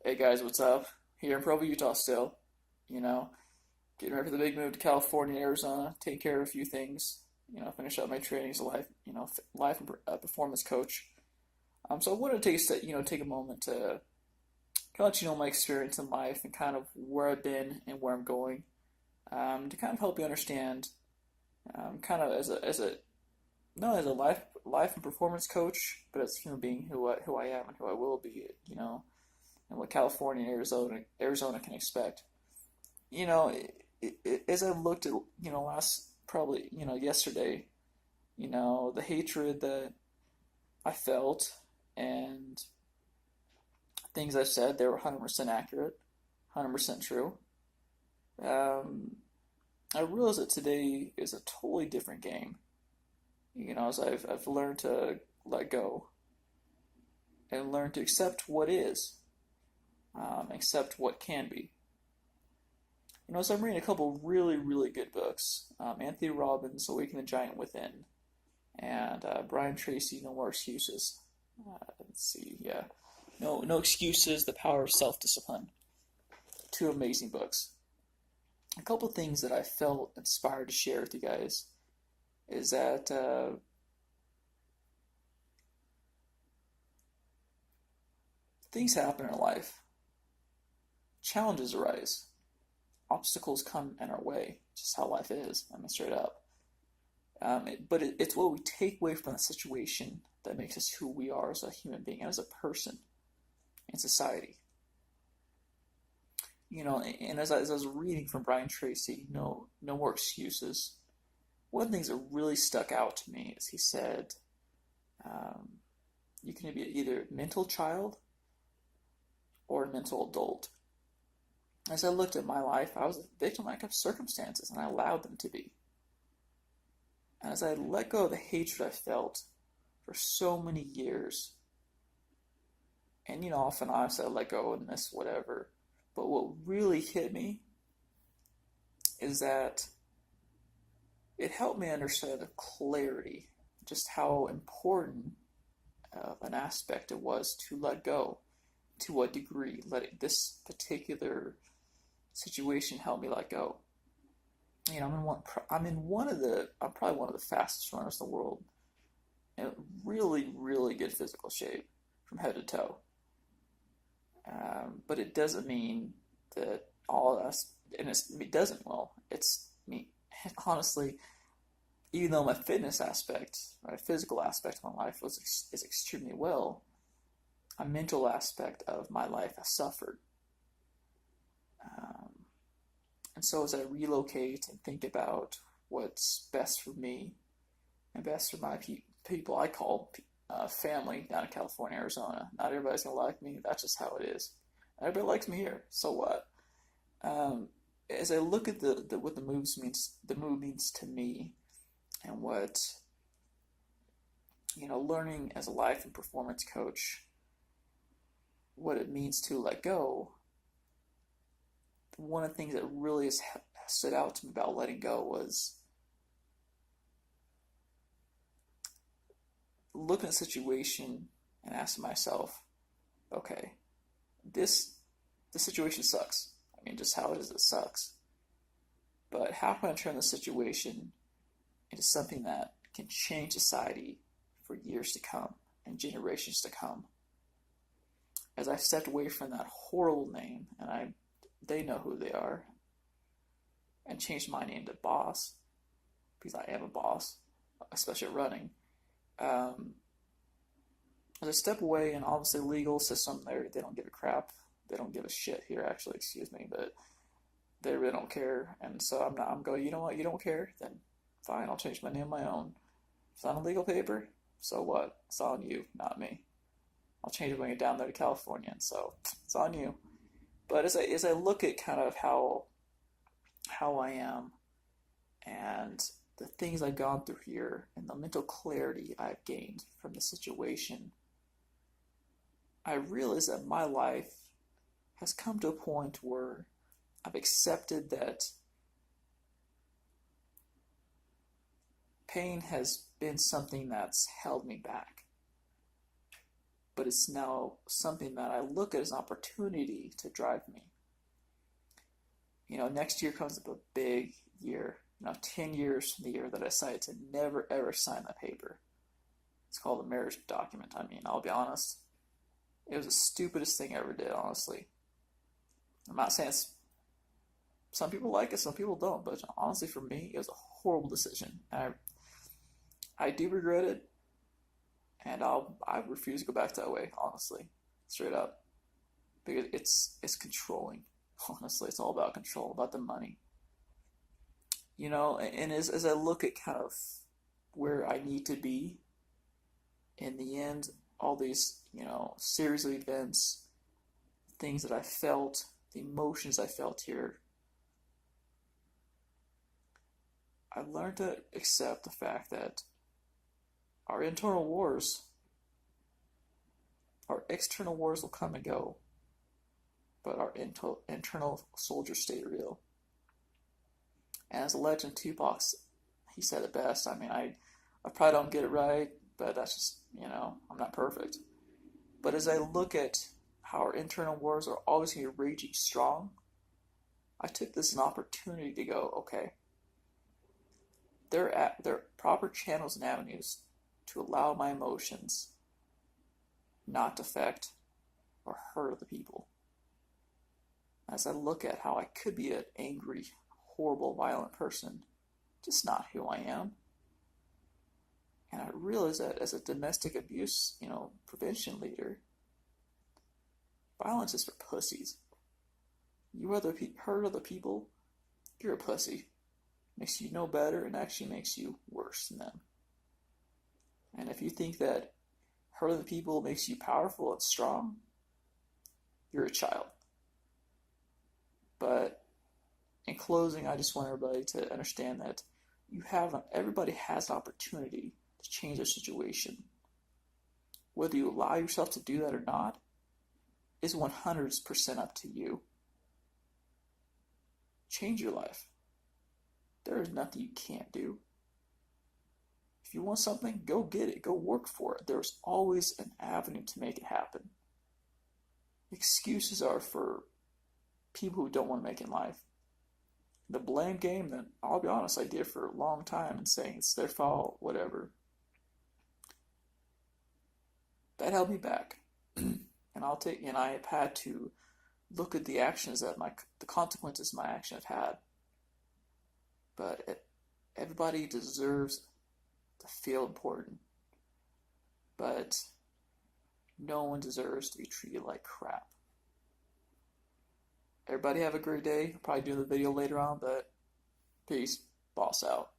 Hey guys, what's up? Here in Provo, Utah still. You know, getting ready for the big move to California, Arizona, take care of a few things. Finish up my training as a life and performance coach. So I wanted to take a moment to kind of let you know my experience in life and kind of where I've been and where I'm going. To kind of help you understand, kind of as a not as a life and performance coach, but as a human being who I am and who I will be. And what California and Arizona can expect. You know, as I looked at last probably yesterday, the hatred that I felt and things I said, they were 100% accurate, 100% true. Um, I realize that today is a totally different game. As I've learned to let go and learn to accept what is, accept what can be. So I'm reading a couple really, really good books. Anthony Robbins' Awaken the Giant Within, and Brian Tracy, No More Excuses. Let's see, yeah. No Excuses, The Power of Self-Discipline. Two amazing books. A couple things that I felt inspired to share with you guys is that things happen in life. Challenges arise. Obstacles come in our way. Just how life is. I mean, straight up. It's what we take away from the situation that makes us who we are as a human being and as a person in society. And as I was reading from Brian Tracy, No More Excuses, one of the things that really stuck out to me is he said, um, you can be either a mental child or a mental adult. As I looked at my life, I was a victim of circumstances, and I allowed them to be. And as I let go of the hatred I felt for so many years, and often I said let go and this, whatever, but what really hit me is that it helped me understand the clarity, just how important of an aspect it was to let go. To what degree letting this particular situation help me let go. I'm probably one of the fastest runners in the world, and really, really good physical shape from head to toe. But it doesn't mean that all of us, and it doesn't. Well, it's me. Honestly, even though my fitness aspect, my physical aspect of my life is extremely well, a mental aspect of my life has suffered. Um, and so as I relocate and think about what's best for me and best for my people I call family down in California, Arizona, not everybody's going to like me. That's just how it is. Everybody likes me here. So what? Um, as I look at what the move means to me, and what learning as a life and performance coach, what it means to let go. One of the things that really has stood out to me about letting go was looking at the situation and asking myself, okay, this the situation sucks. I mean, just how it is, it sucks. But how can I turn the situation into something that can change society for years to come and generations to come? As I stepped away from that horrible name, and they know who they are, and changed my name to Boss, because I am a boss, especially at running. Um, as I step away, and obviously legal system, they don't give a crap. They don't give a shit here, actually, excuse me, but they really don't care. And so I'm going, you know what, you don't care? Then fine, I'll change my name on my own. If it's not a legal paper, so what? It's on you, not me. I'll change it when I get down there to California, and so it's on you. But as I look at kind of how I am and the things I've gone through here and the mental clarity I've gained from the situation, I realize that my life has come to a point where I've accepted that pain has been something that's held me back. but it's now something that I look at as an opportunity to drive me. Next year comes up a big year. 10 years from the year that I decided to never ever sign that paper. It's called a marriage document. I mean, I'll be honest, it was the stupidest thing I ever did, honestly. I'm not saying some people like it, some people don't, but honestly, for me, it was a horrible decision. I do regret it, and I refuse to go back that way, honestly, straight up, because it's controlling. Honestly, it's all about control, about the money. And as I look at kind of where I need to be in the end, all these, series of events, things that I felt, the emotions I felt here, I learned to accept the fact that our internal wars, our external wars will come and go, but our internal soldiers stay real. And as a legend, Tupac, he said it best. I mean, I probably don't get it right, but that's just, I'm not perfect. But as I look at how our internal wars are always going to be raging strong, I took this as an opportunity to go, okay, there are proper channels and avenues to allow my emotions not to affect or hurt other people. As I look at how I could be an angry, horrible, violent person, just not who I am. And I realize that as a domestic abuse, prevention leader, violence is for pussies. You rather hurt other people, you're a pussy. Makes you no better and actually makes you worse than them. And if you think that hurting other people makes you powerful and strong, you're a child. But in closing, I just want everybody to understand that everybody has an opportunity to change their situation. Whether you allow yourself to do that or not is 100% up to you. Change your life. There is nothing you can't do. If you want something, go get it. Go work for it. There's always an avenue to make it happen. Excuses are for people who don't want to make it in life. The blame game, then I'll be honest, I did for a long time and saying it's their fault, whatever. That held me back. And I have had to look at the actions the consequences my action have had. But everybody deserves to feel important. But no one deserves to be treated like crap. Everybody have a great day. I'll probably do the video later on, but peace. Boss out.